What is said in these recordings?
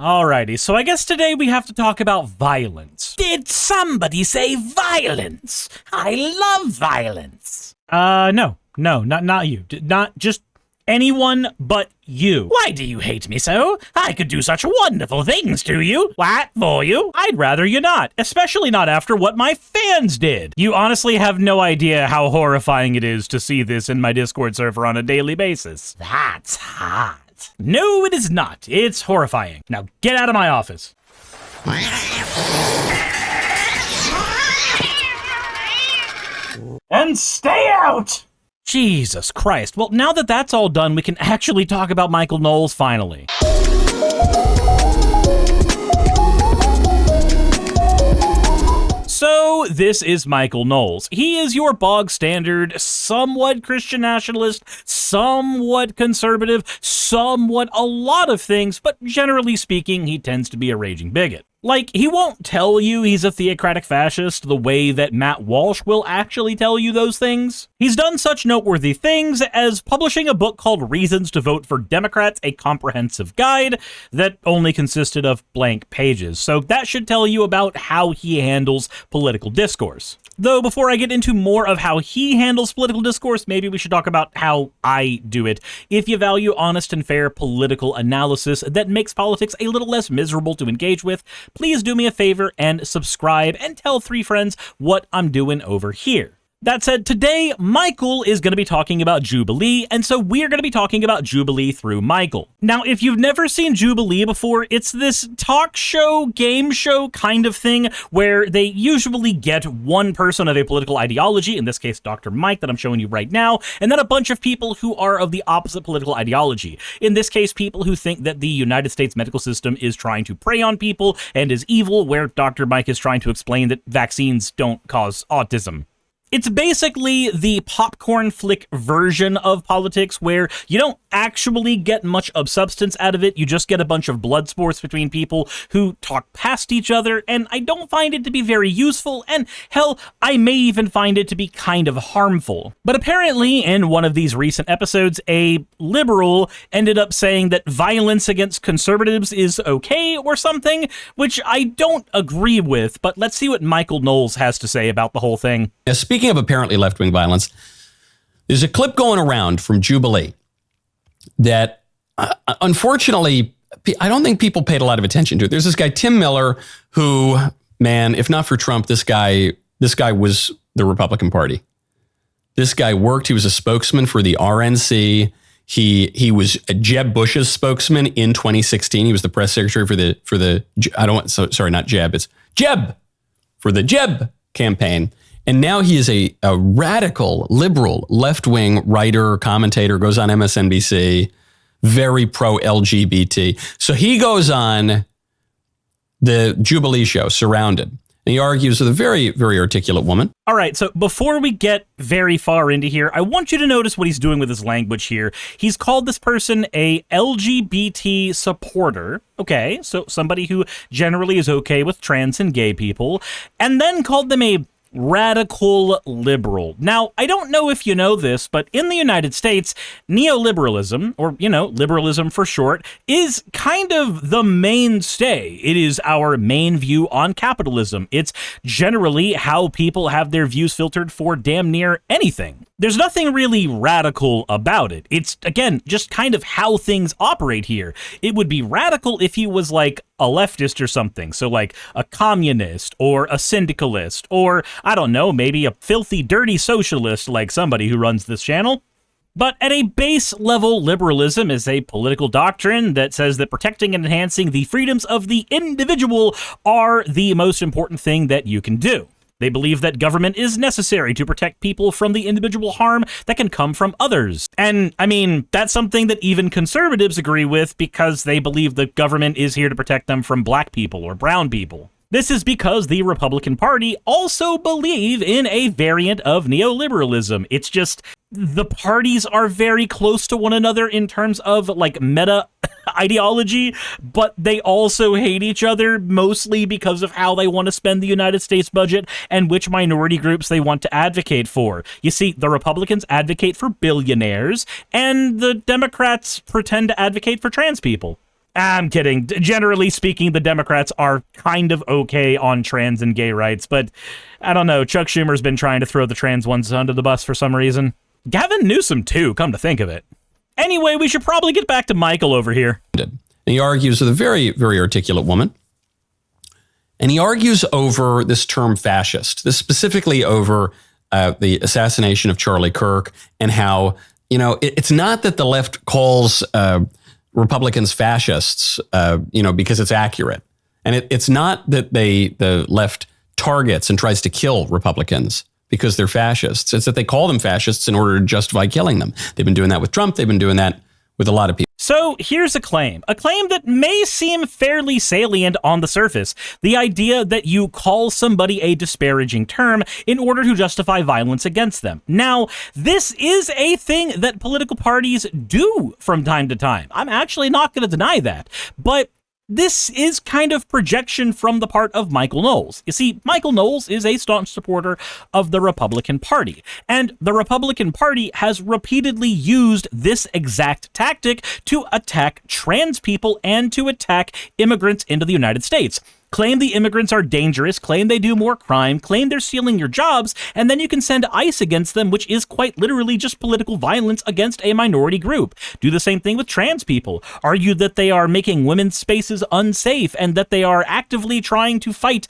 Alrighty, so I guess today we have to talk about violence. Did somebody say violence? I love violence. No, not you. Not just anyone but you. Why do you hate me so? I could do such wonderful things to you. What for you? I'd rather you not, especially not after what my fans did. You honestly have no idea how horrifying it is to see this in my Discord server on a daily basis. That's hot. No, it is not. It's horrifying. Now get out of my office. And stay out! Jesus Christ. Well, now that that's all done, we can actually talk about Michael Knowles finally. So this is Michael Knowles. He is your bog standard, somewhat Christian nationalist, somewhat conservative, somewhat a lot of things, but generally speaking, he tends to be a raging bigot. Like, he won't tell you he's a theocratic fascist the way that Matt Walsh will actually tell you those things. He's done such noteworthy things as publishing a book called Reasons to Vote for Democrats, a comprehensive guide that only consisted of blank pages. So that should tell you about how he handles political discourse. Though before I get into more of how he handles political discourse, maybe we should talk about how I do it. If you value honest and fair political analysis that makes politics a little less miserable to engage with, please do me a favor and subscribe and tell 3 friends what I'm doing over here. That said, today, Michael is going to be talking about Jubilee, and so we're going to be talking about Jubilee through Michael. Now, if you've never seen Jubilee before, it's this talk show, game show kind of thing where they usually get one person of a political ideology, in this case, Dr. Mike, that I'm showing you right now, and then a bunch of people who are of the opposite political ideology. In this case, people who think that the United States medical system is trying to prey on people and is evil, where Dr. Mike is trying to explain that vaccines don't cause autism. It's basically the popcorn flick version of politics where you don't actually get much of substance out of it, you just get a bunch of blood sports between people who talk past each other, and I don't find it to be very useful, and hell, I may even find it to be kind of harmful. But apparently, in one of these recent episodes, a liberal ended up saying that violence against conservatives is okay or something, which I don't agree with, but let's see what Michael Knowles has to say about the whole thing. Now, speaking of apparently left-wing violence, there's a clip going around from Jubilee that, unfortunately, I don't think people paid a lot of attention to. There's this guy, Tim Miller, who, man, if not for Trump, this guy was the Republican Party. This guy worked. He was a spokesman for the RNC. He was Jeb Bush's spokesman in 2016. He was the press secretary for the not Jeb, it's Jeb, for the Jeb campaign. And now he is a radical, liberal, left-wing writer, commentator, goes on MSNBC, very pro-LGBT. So he goes on the Jubilee show, Surrounded. And he argues with a very, very articulate woman. All right, so before we get very far into here, I want you to notice what he's doing with his language here. He's called this person a LGBT supporter. Okay, so somebody who generally is okay with trans and gay people, and then called them a radical liberal. Now, I don't know if you know this, but in the United States, neoliberalism, or, liberalism for short, is kind of the mainstay. It is our main view on capitalism. It's generally how people have their views filtered for damn near anything. There's nothing really radical about it. It's, again, just kind of how things operate here. It would be radical if he was like a leftist or something. So like a communist or a syndicalist or, I don't know, maybe a filthy, dirty socialist like somebody who runs this channel. But at a base level, liberalism is a political doctrine that says that protecting and enhancing the freedoms of the individual are the most important thing that you can do. They believe that government is necessary to protect people from the individual harm that can come from others. And, I mean, that's something that even conservatives agree with because they believe the government is here to protect them from black people or brown people. This is because the Republican Party also believe in a variant of neoliberalism. It's just the parties are very close to one another in terms of like meta ideology, but they also hate each other mostly because of how they want to spend the United States budget and which minority groups they want to advocate for. You see, the Republicans advocate for billionaires and the Democrats pretend to advocate for trans people. I'm kidding. Generally speaking, the Democrats are kind of okay on trans and gay rights, but I don't know. Chuck Schumer's been trying to throw the trans ones under the bus for some reason. Gavin Newsom, too, come to think of it. Anyway, we should probably get back to Michael over here. He argues with a very, very articulate woman. And he argues over this term fascist, this specifically over the assassination of Charlie Kirk and how, it's not that the left calls Republicans fascists, because it's accurate. And it's not that the left targets and tries to kill Republicans because they're fascists. It's that they call them fascists in order to justify killing them. They've been doing that with Trump. They've been doing that with a lot of people. So here's a claim that may seem fairly salient on the surface. The idea that you call somebody a disparaging term in order to justify violence against them. Now, this is a thing that political parties do from time to time. I'm actually not going to deny that. But this is kind of projection from the part of Michael Knowles. You see, Michael Knowles is a staunch supporter of the Republican Party, and the Republican Party has repeatedly used this exact tactic to attack trans people and to attack immigrants into the United States. Claim the immigrants are dangerous, claim they do more crime, claim they're stealing your jobs, and then you can send ICE against them, which is quite literally just political violence against a minority group. Do the same thing with trans people. Argue that they are making women's spaces unsafe and that they are actively trying to fight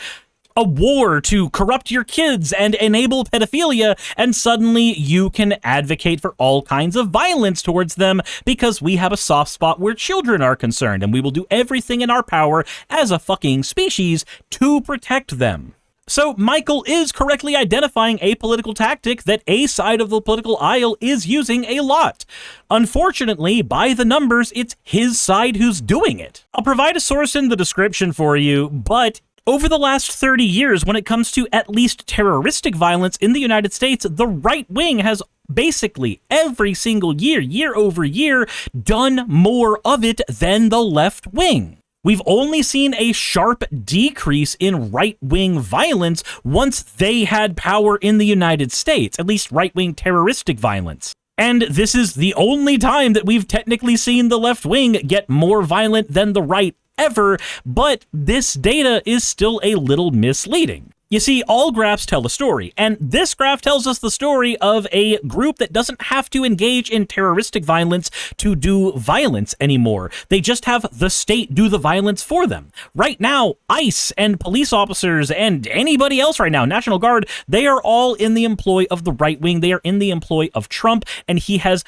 a war to corrupt your kids and enable pedophilia, and suddenly you can advocate for all kinds of violence towards them because we have a soft spot where children are concerned, and we will do everything in our power as a fucking species to protect them. So Michael is correctly identifying a political tactic that a side of the political aisle is using a lot. Unfortunately, by the numbers, it's his side who's doing it. I'll provide a source in the description for you, but over the last 30 years, when it comes to at least terroristic violence in the United States, the right wing has basically every single year, year over year, done more of it than the left wing. We've only seen a sharp decrease in right-wing violence once they had power in the United States, at least right-wing terroristic violence. And this is the only time that we've technically seen the left wing get more violent than the right ever, but this data is still a little misleading. You see, all graphs tell a story, and this graph tells us the story of a group that doesn't have to engage in terroristic violence to do violence anymore. They just have the state do the violence for them. Right now, ICE and police officers and anybody else right now, National Guard, they are all in the employ of the right wing. They are in the employ of Trump, and he has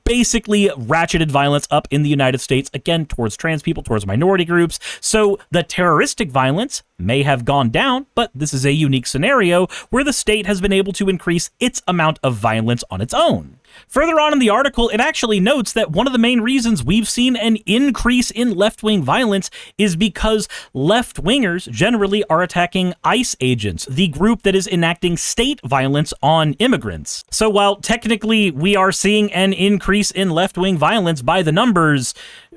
basically ratcheted violence up in the United States, again, towards trans people, towards minority groups. So the terroristic violence may have gone down, but this is a unique scenario where the state has been able to increase its amount of violence on its own. Further on in the article, it actually notes that one of the main reasons we've seen an increase in left-wing violence is because left-wingers generally are attacking ICE agents, the group that is enacting state violence on immigrants. So while technically we are seeing an increase in left-wing violence by the numbers,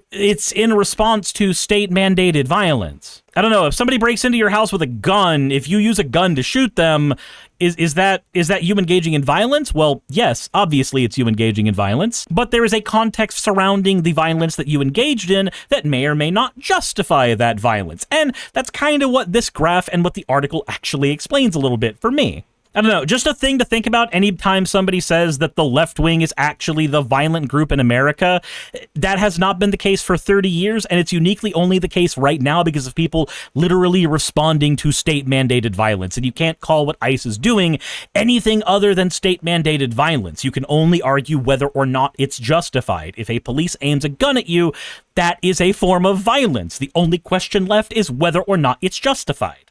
it's in response to state-mandated violence. I don't know, if somebody breaks into your house with a gun, if you use a gun to shoot them, is that you engaging in violence? Well, yes, obviously it's you engaging in violence, but there is a context surrounding the violence that you engaged in that may or may not justify that violence. And that's kind of what this graph and what the article actually explains a little bit for me. I don't know, just a thing to think about anytime somebody says that the left wing is actually the violent group in America. That has not been the case for 30 years, and it's uniquely only the case right now because of people literally responding to state-mandated violence. And you can't call what ICE is doing anything other than state-mandated violence. You can only argue whether or not it's justified. If a police aims a gun at you, that is a form of violence. The only question left is whether or not it's justified.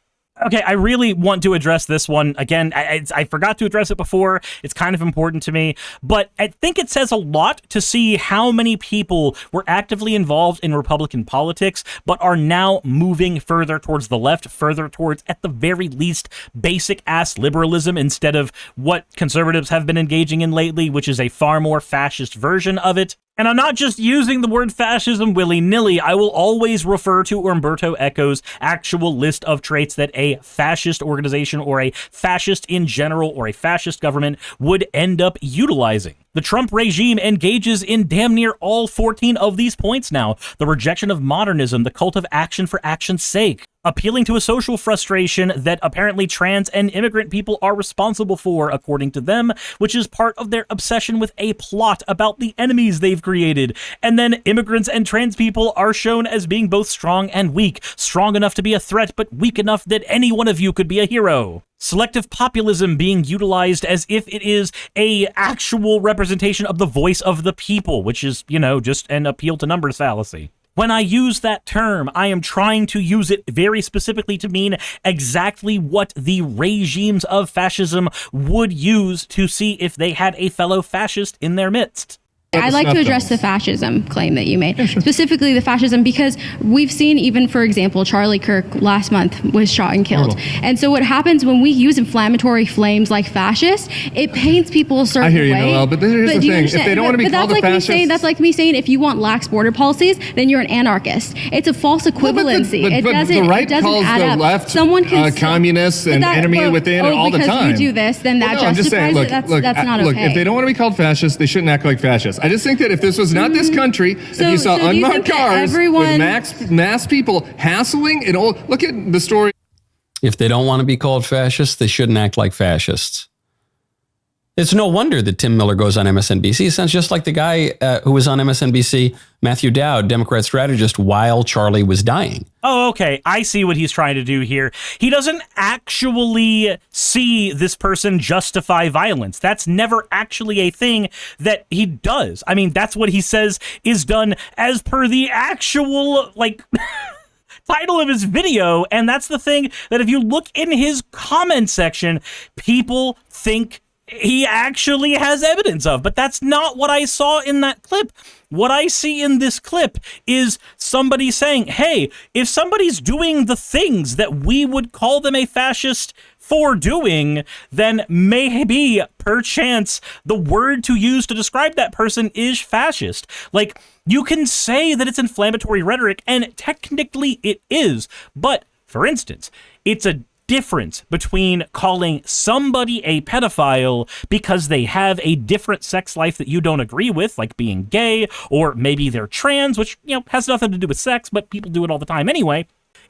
Okay, I really want to address this one. Again, I forgot to address it before. It's kind of important to me, but I think it says a lot to see how many people were actively involved in Republican politics, but are now moving further towards the left, further towards, at the very least, basic-ass liberalism instead of what conservatives have been engaging in lately, which is a far more fascist version of it. And I'm not just using the word fascism willy-nilly. I will always refer to Umberto Eco's actual list of traits that a fascist organization or a fascist in general or a fascist government would end up utilizing. The Trump regime engages in damn near all 14 of these points now. The rejection of modernism, the cult of action for action's sake, appealing to a social frustration that apparently trans and immigrant people are responsible for, according to them, which is part of their obsession with a plot about the enemies they've created. And then immigrants and trans people are shown as being both strong and weak, strong enough to be a threat, but weak enough that any one of you could be a hero. Selective populism being utilized as if it is a actual representation of the voice of the people, which is, just an appeal to numbers fallacy. When I use that term, I am trying to use it very specifically to mean exactly what the regimes of fascism would use to see if they had a fellow fascist in their midst. I'd like to address the fascism claim that you made, specifically the fascism, because we've seen, even for example, Charlie Kirk last month was shot and killed. And so what happens when we use inflammatory flames like fascist, it paints people a certain way. I hear you, Noel, but here's the thing. If they don't want to be called a fascist... That's like me saying if you want lax border policies, then you're an anarchist. It's a false equivalency. But the right calls the left communists and enemy within all the time. Because you do this, then that justifies it. That's not okay. Look, if they don't want to be called fascists, they shouldn't act like fascists. I just think that if this was not this country, if you saw unmarked cars with mass people hassling and all, look at the story. If they don't want to be called fascists, they shouldn't act like fascists. It's no wonder that Tim Miller goes on MSNBC. Sounds just like the guy who was on MSNBC, Matthew Dowd, Democrat strategist, while Charlie was dying. Oh, okay. I see what he's trying to do here. He doesn't actually see this person justify violence. That's never actually a thing that he does. I mean, that's what he says is done as per the actual, title of his video. And that's the thing that if you look in his comment section, people think he actually has evidence of, but that's not what I saw in that clip. What I see in this clip is somebody saying, hey, if somebody's doing the things that we would call them a fascist for doing, then maybe, perchance, the word to use to describe that person is fascist. You can say that it's inflammatory rhetoric, and technically it is, but, for instance, it's a difference between calling somebody a pedophile because they have a different sex life that you don't agree with, like being gay, or maybe they're trans, which, has nothing to do with sex, but people do it all the time anyway.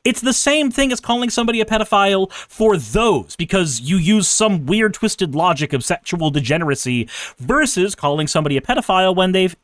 It's the same thing as calling somebody a pedophile for those, because you use some weird twisted logic of sexual degeneracy, versus calling somebody a pedophile when they've,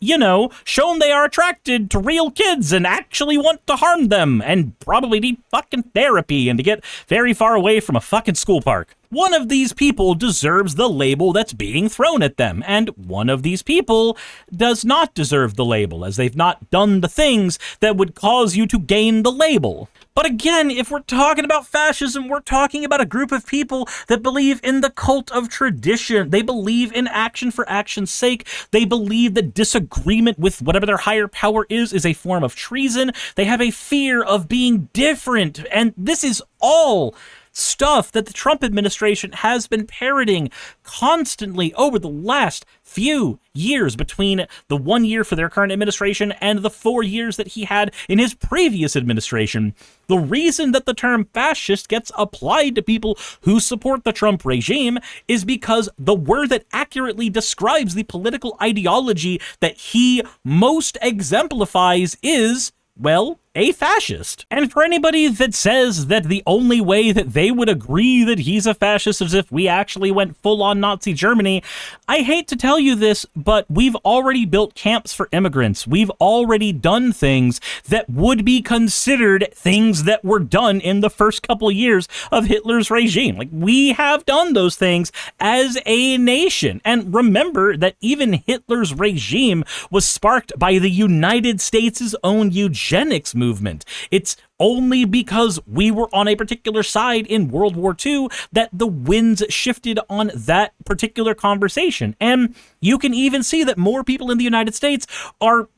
shown they are attracted to real kids and actually want to harm them and probably need fucking therapy and to get very far away from a fucking school park. One of these people deserves the label that's being thrown at them, and one of these people does not deserve the label, as they've not done the things that would cause you to gain the label. But again, if we're talking about fascism, we're talking about a group of people that believe in the cult of tradition. They believe in action for action's sake. They believe that disagreement with whatever their higher power is a form of treason. They have a fear of being different, and this is all stuff that the Trump administration has been parroting constantly over the last few years, between the 1 year for their current administration and the 4 years that he had in his previous administration. The reason that the term fascist gets applied to people who support the Trump regime is because the word that accurately describes the political ideology that he most exemplifies is, well, a fascist. And for anybody that says that the only way that they would agree that he's a fascist is if we actually went full-on Nazi Germany, I hate to tell you this, but we've already built camps for immigrants. We've already done things that would be considered things that were done in the first couple of years of Hitler's regime. We have done those things as a nation. And remember that even Hitler's regime was sparked by the United States' own eugenics movement. It's only because we were on a particular side in World War II that the winds shifted on that particular conversation. And you can even see that more people in the United States are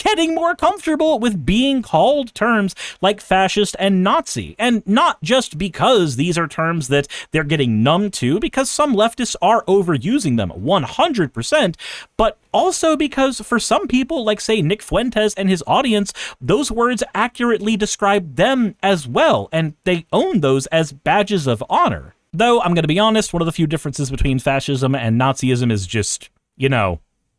getting more comfortable with being called terms like fascist and Nazi. And not just because these are terms that they're getting numb to, because some leftists are overusing them 100%, but also because for some people, like say Nick Fuentes and his audience, those words accurately describe them as well, and they own those as badges of honor. Though, I'm going to be honest, one of the few differences between fascism and Nazism is just,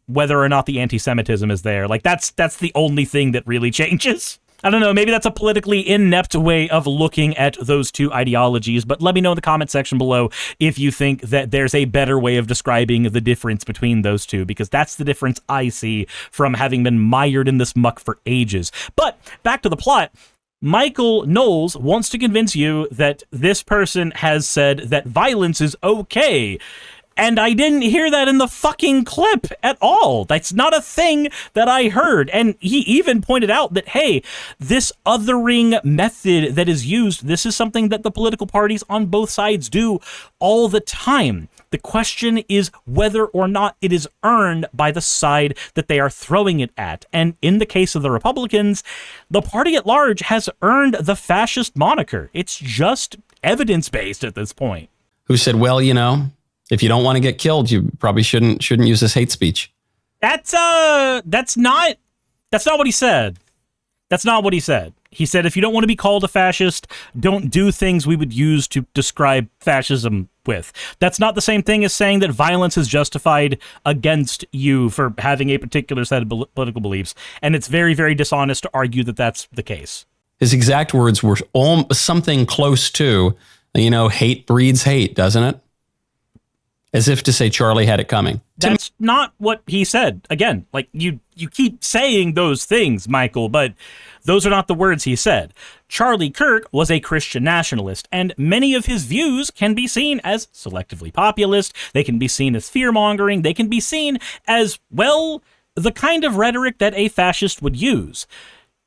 whether or not the anti-Semitism is there. Like, that's the only thing that really changes. I don't know, maybe that's a politically inept way of looking at those two ideologies, but let me know in the comment section below if you think that there's a better way of describing the difference between those two, because that's the difference I see from having been mired in this muck for ages. But back to the plot. Michael Knowles wants to convince you that this person has said that violence is okay. And I didn't hear that in the fucking clip at all. That's not a thing that I heard. And he even pointed out that, hey, this othering method that is used, this is something that the political parties on both sides do all the time. The question is whether or not it is earned by the side that they are throwing it at. And in the case of the Republicans, the party at large has earned the fascist moniker. It's just evidence-based at this point. Who said, well, you know, if you don't want to get killed, you probably shouldn't use this hate speech. That's not what he said. That's not what he said. He said, if you don't want to be called a fascist, don't do things we would use to describe fascism with. That's not the same thing as saying that violence is justified against you for having a particular set of political beliefs. And it's very, very dishonest to argue that that's the case. His exact words were something close to, you know, hate breeds hate, doesn't it? As if to say Charlie had it coming. That's not what he said. Again, like, you keep saying those things, Michael, but those are not the words he said. Charlie Kirk was a Christian nationalist, and many of his views can be seen as selectively populist. They can be seen as fear-mongering. They can be seen as, well, the kind of rhetoric that a fascist would use.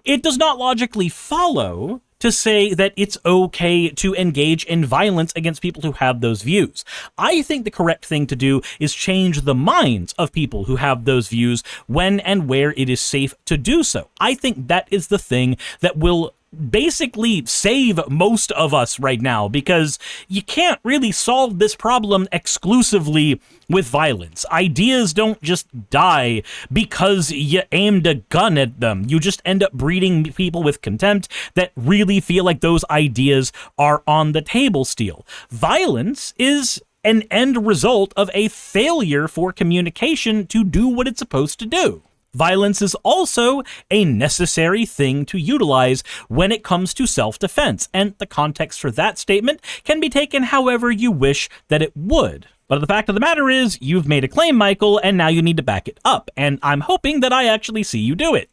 It does not logically follow to say that it's okay to engage in violence against people who have those views. I think the correct thing to do is change the minds of people who have those views when and where it is safe to do so. I think that is the thing that will basically save most of us right now, because you can't really solve this problem exclusively with violence. Ideas don't just die because you aimed a gun at them. You just end up breeding people with contempt that really feel like those ideas are on the table still. Violence is an end result of a failure for communication to do what it's supposed to do. Violence is also a necessary thing to utilize when it comes to self-defense, and the context for that statement can be taken however you wish that it would. But the fact of the matter is, you've made a claim, Michael, and now you need to back it up, and I'm hoping that I actually see you do it.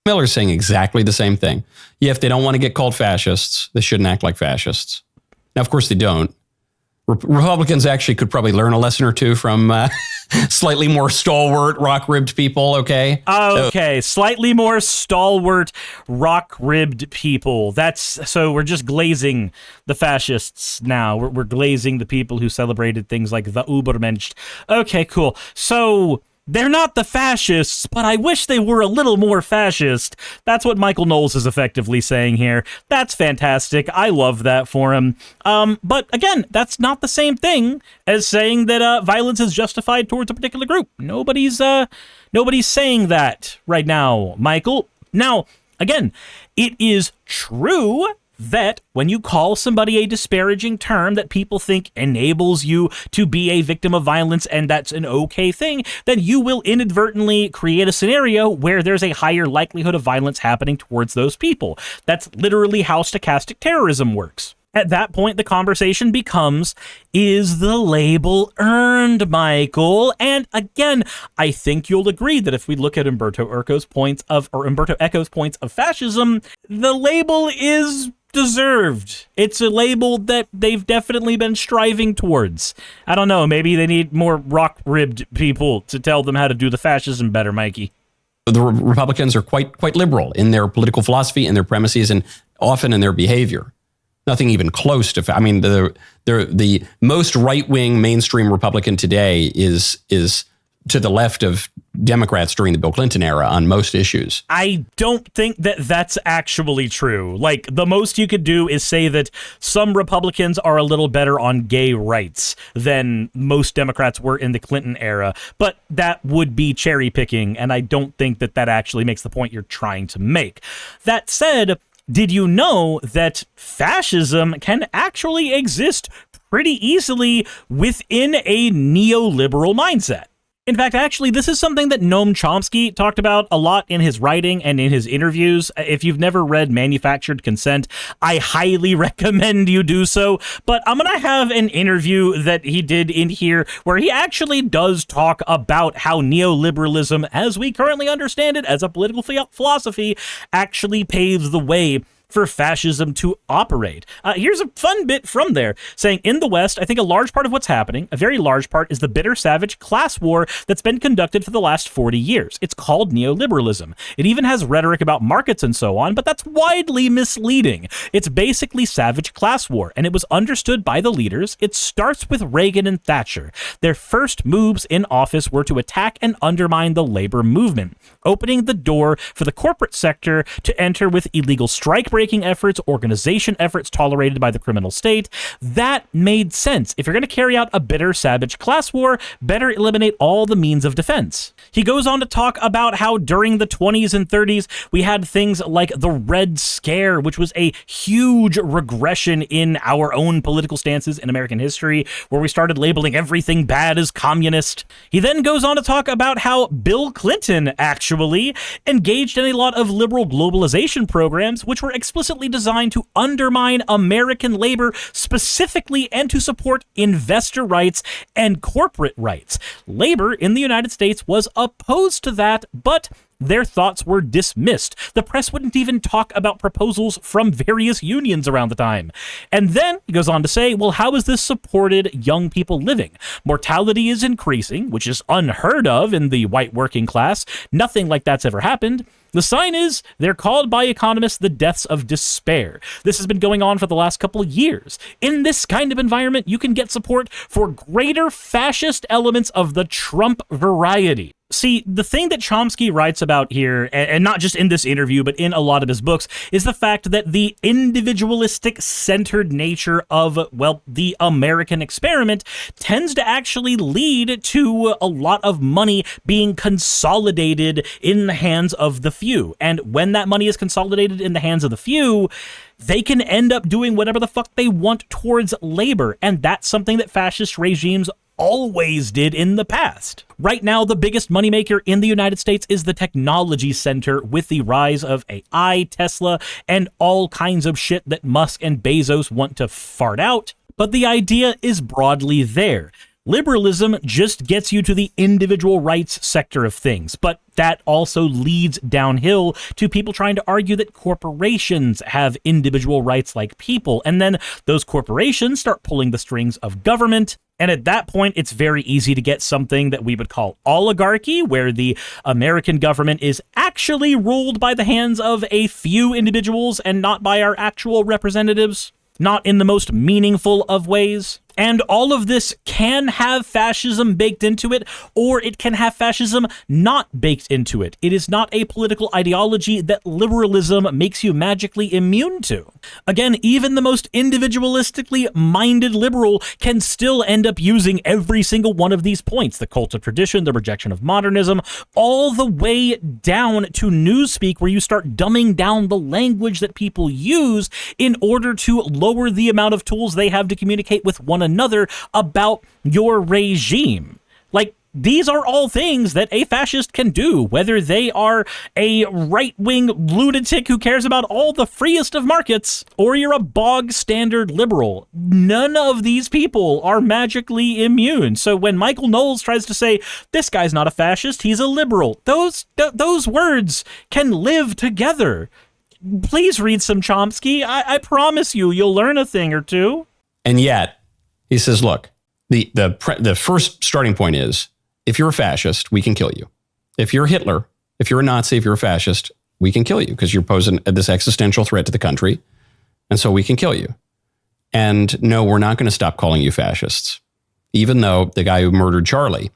Miller's saying exactly the same thing. Yeah, if they don't want to get called fascists, they shouldn't act like fascists. Now, of course, they don't. Republicans actually could probably learn a lesson or two from slightly more stalwart, rock-ribbed people, okay? Okay, slightly more stalwart, rock-ribbed people. So we're just glazing the fascists now. We're glazing the people who celebrated things like the Übermensch. Okay, cool. So they're not the fascists, but I wish they were a little more fascist. That's what Michael Knowles is effectively saying here. That's fantastic. I love that for him. But again, that's not the same thing as saying that violence is justified towards a particular group. Nobody's saying that right now, Michael. Now, again, it is true that when you call somebody a disparaging term that people think enables you to be a victim of violence and that's an okay thing, then you will inadvertently create a scenario where there's a higher likelihood of violence happening towards those people. That's literally how stochastic terrorism works. At that point, the conversation becomes, is the label earned, Michael? And again, I think you'll agree that if we look at Umberto Eco's points of fascism, the label is deserved. It's a label that they've definitely been striving towards. I don't know, maybe they need more rock-ribbed people to tell them how to do the fascism better, Mikey. The Republicans are quite liberal in their political philosophy and their premises and often in their behavior. Nothing even close to, I mean, the most right-wing mainstream Republican today is to the left of Democrats during the Bill Clinton era on most issues. I don't think that that's actually true. Like, the most you could do is say that some Republicans are a little better on gay rights than most Democrats were in the Clinton era, but that would be cherry picking, and I don't think that that actually makes the point you're trying to make. That said, did you know that fascism can actually exist pretty easily within a neoliberal mindset? In fact, actually, this is something that Noam Chomsky talked about a lot in his writing and in his interviews. If you've never read Manufactured Consent, I highly recommend you do so. But I'm going to have an interview that he did in here where he actually does talk about how neoliberalism, as we currently understand it as a political philosophy, actually paves the way for fascism to operate. Here's a fun bit from there, saying, in the West, I think a large part of what's happening, a very large part, is the bitter, savage class war that's been conducted for the last 40 years. It's called neoliberalism. It even has rhetoric about markets and so on, but that's widely misleading. It's basically savage class war, and it was understood by the leaders. It starts with Reagan and Thatcher. Their first moves in office were to attack and undermine the labor movement, opening the door for the corporate sector to enter with illegal strike-breaking efforts, organization efforts tolerated by the criminal state. That made sense. If you're going to carry out a bitter, savage class war, better eliminate all the means of defense. He goes on to talk about how during the 20s and 30s, we had things like the Red Scare, which was a huge regression in our own political stances in American history, where we started labeling everything bad as communist. He then goes on to talk about how Bill Clinton actually engaged in a lot of liberal globalization programs, which were explicitly designed to undermine American labor specifically and to support investor rights and corporate rights. Labor in the United States was opposed to that, but their thoughts were dismissed. The press wouldn't even talk about proposals from various unions around the time. And then he goes on to say, well, how has this supported young people living? Mortality is increasing, which is unheard of in the white working class. Nothing like that's ever happened. The sign is they're called by economists the deaths of despair. This has been going on for the last couple of years. In this kind of environment, you can get support for greater fascist elements of the Trump variety. See, the thing that Chomsky writes about here, and not just in this interview, but in a lot of his books, is the fact that the individualistic centered nature of, well, the American experiment tends to actually lead to a lot of money being consolidated in the hands of the few. And when that money is consolidated in the hands of the few, they can end up doing whatever the fuck they want towards labor. And that's something that fascist regimes always did in the past. Right now, the biggest moneymaker in the United States is the technology center, with the rise of AI, Tesla, and all kinds of shit that Musk and Bezos want to fart out. But the idea is broadly there. Liberalism just gets you to the individual rights sector of things, but that also leads downhill to people trying to argue that corporations have individual rights like people, and then those corporations start pulling the strings of government. And at that point, it's very easy to get something that we would call oligarchy, where the American government is actually ruled by the hands of a few individuals and not by our actual representatives, not in the most meaningful of ways. And all of this can have fascism baked into it, or it can have fascism not baked into it. It is not a political ideology that liberalism makes you magically immune to. Again, even the most individualistically minded liberal can still end up using every single one of these points: the cult of tradition, the rejection of modernism, all the way down to newspeak, where you start dumbing down the language that people use in order to lower the amount of tools they have to communicate with one another about your regime. Like, these are all things that a fascist can do, whether they are a right-wing lunatic who cares about all the freest of markets, or you're a bog-standard liberal. None of these people are magically immune. So when Michael Knowles tries to say, this guy's not a fascist, he's a liberal, those words can live together. Please read some Chomsky. I promise you'll learn a thing or two. And yet, he says, look, the first starting point is, if you're a fascist, we can kill you. If you're Hitler, if you're a Nazi, if you're a fascist, we can kill you because you're posing this existential threat to the country. And so we can kill you. And no, we're not going to stop calling you fascists. Even though the guy who murdered Charlie,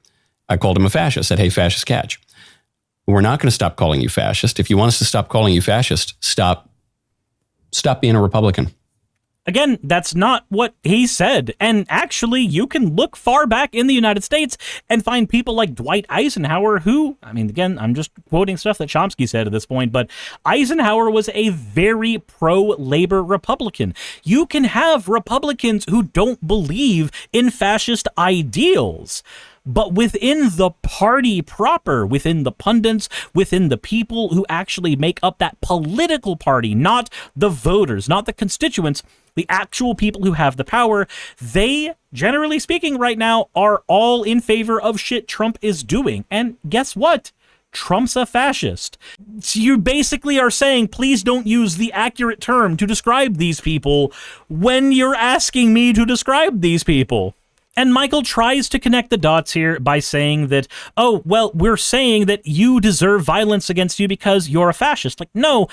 I called him a fascist, said, hey, fascist catch. We're not going to stop calling you fascist. If you want us to stop calling you fascist, stop being a Republican. Again, that's not what he said. And actually, you can look far back in the United States and find people like Dwight Eisenhower who, I mean, again, I'm just quoting stuff that Chomsky said at this point, but Eisenhower was a very pro-labor Republican. You can have Republicans who don't believe in fascist ideals, but within the party proper, within the pundits, within the people who actually make up that political party, not the voters, not the constituents, the actual people who have the power, they, generally speaking right now, are all in favor of shit Trump is doing. And guess what? Trump's a fascist. So you basically are saying, please don't use the accurate term to describe these people when you're asking me to describe these people. And Michael tries to connect the dots here by saying that, oh, well, we're saying that you deserve violence against you because you're a fascist. Like, no,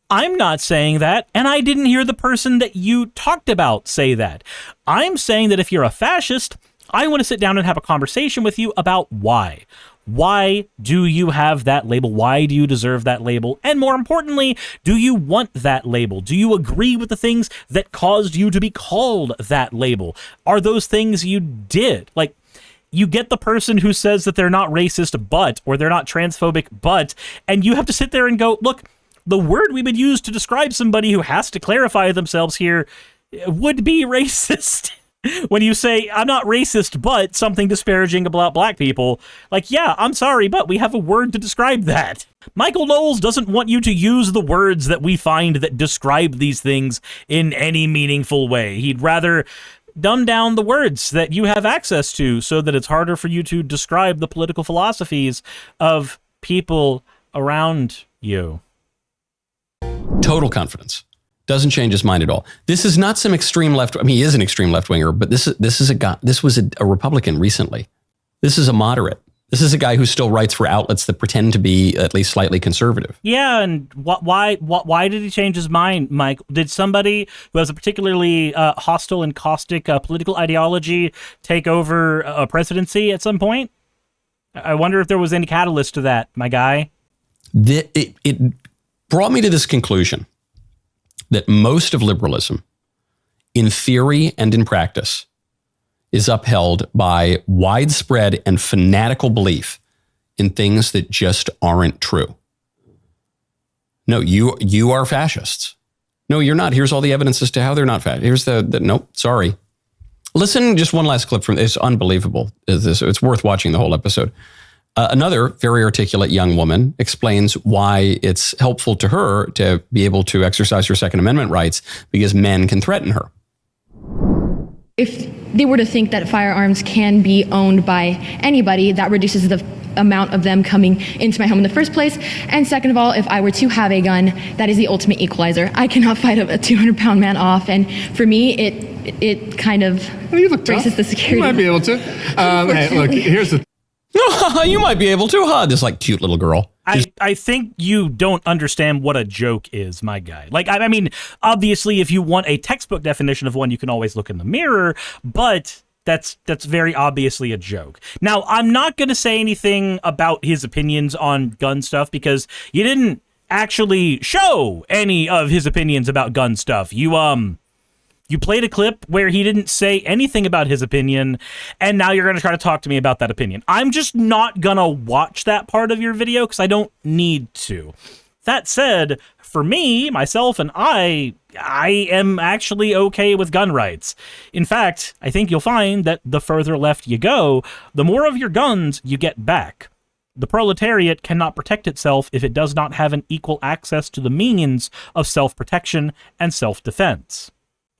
I'm not saying that, and I didn't hear the person that you talked about say that. I'm saying that if you're a fascist, I want to sit down and have a conversation with you about why. Why do you have that label? Why do you deserve that label? And more importantly, do you want that label? Do you agree with the things that caused you to be called that label? Are those things you did? Like, you get the person who says that they're not racist, but, or they're not transphobic, but, and you have to sit there and go, look, the word we would use to describe somebody who has to clarify themselves here would be racist. When you say, I'm not racist, but something disparaging about black people, like, yeah, I'm sorry, but we have a word to describe that. Michael Knowles doesn't want you to use the words that we find that describe these things in any meaningful way. He'd rather dumb down the words that you have access to so that it's harder for you to describe the political philosophies of people around you. Total confidence. Doesn't change his mind at all. This is not some extreme left. I mean, he is an extreme left winger, but this is a guy. This was a Republican recently. This is a moderate. This is a guy who still writes for outlets that pretend to be at least slightly conservative. Yeah, and why did he change his mind, Mike? Did somebody who has a particularly hostile and caustic political ideology take over a presidency at some point? I wonder if there was any catalyst to that, my guy. It brought me to this conclusion that most of liberalism, in theory and in practice, is upheld by widespread and fanatical belief in things that just aren't true. No, you are fascists. No, you're not. Here's all the evidence as to how they're not fascist. Here's nope, sorry. Listen, just one last clip from it's unbelievable. It's worth watching the whole episode. Another very articulate young woman explains why it's helpful to her to be able to exercise her Second Amendment rights because men can threaten her. If they were to think that firearms can be owned by anybody, that reduces the amount of them coming into my home in the first place. And second of all, if I were to have a gun, that is the ultimate equalizer. I cannot fight a 200-pound man off. And for me, it kind of raises the security. You might be able to. Hey, look, here's the you might be able to, this like cute little girl. I think you don't understand what a joke is, my guy. Like, I mean, obviously, if you want a textbook definition of one, you can always look in the mirror, but that's very obviously a joke. Now, I'm not going to say anything about his opinions on gun stuff because you didn't actually show any of his opinions about gun stuff. You played a clip where he didn't say anything about his opinion, and now you're going to try to talk to me about that opinion. I'm just not going to watch that part of your video because I don't need to. That said, for me, myself, and I am actually okay with gun rights. In fact, I think you'll find that the further left you go, the more of your guns you get back. The proletariat cannot protect itself if it does not have an equal access to the means of self-protection and self-defense.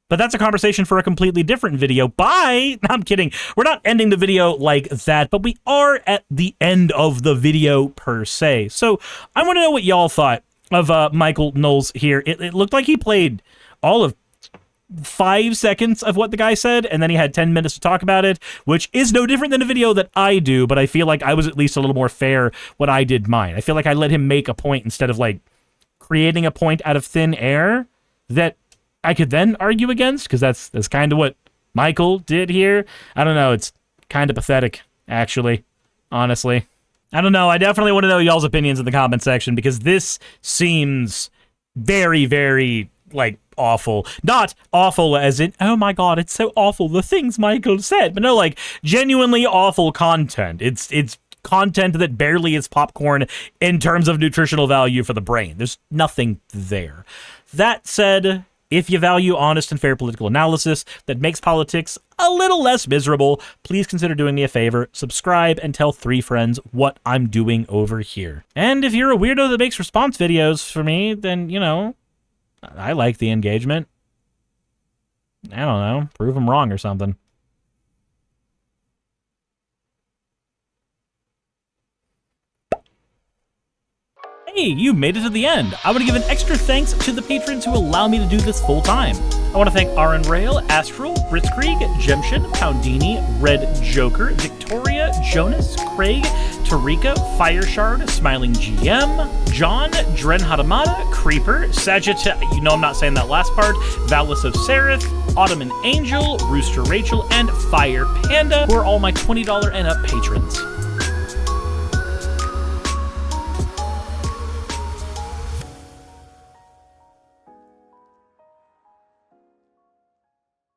But that's a conversation for a completely different video. Bye! No, I'm kidding. We're not ending the video like that, but we are at the end of the video per se. So I want to know what y'all thought of Michael Knowles here. It looked like he played all of 5 seconds of what the guy said, and then he had 10 minutes to talk about it, which is no different than a video that I do, but I feel like I was at least a little more fair when I did mine. I feel like I let him make a point instead of like creating a point out of thin air that I could then argue against, because that's kind of what Michael did here. I don't know. It's kind of pathetic, actually, honestly. I don't know. I definitely want to know y'all's opinions in the comment section, because this seems very, very, like, awful. Not awful as in, oh my god, it's so awful, the things Michael said. But no, like, genuinely awful content. It's content that barely is popcorn in terms of nutritional value for the brain. There's nothing there. That said, if you value honest and fair political analysis that makes politics a little less miserable, please consider doing me a favor, subscribe, and tell 3 friends what I'm doing over here. And if you're a weirdo that makes response videos for me, then, you know, I like the engagement. I don't know, prove them wrong or something. Hey, you made it to the end. I want to give an extra thanks to the patrons who allow me to do this full time. I want to thank Aaron Rail, Astral, Britzkrieg, Jemshin, Poundini, Red Joker, Victoria, Jonas, Craig, Tarika, Fireshard, Smiling GM, John, Dren Hadamada, Creeper, Sagittarius, you know I'm not saying that last part, Valis of Seraph, Ottoman Angel, Rooster Rachel, and Fire Panda, who are all my $20 and up patrons.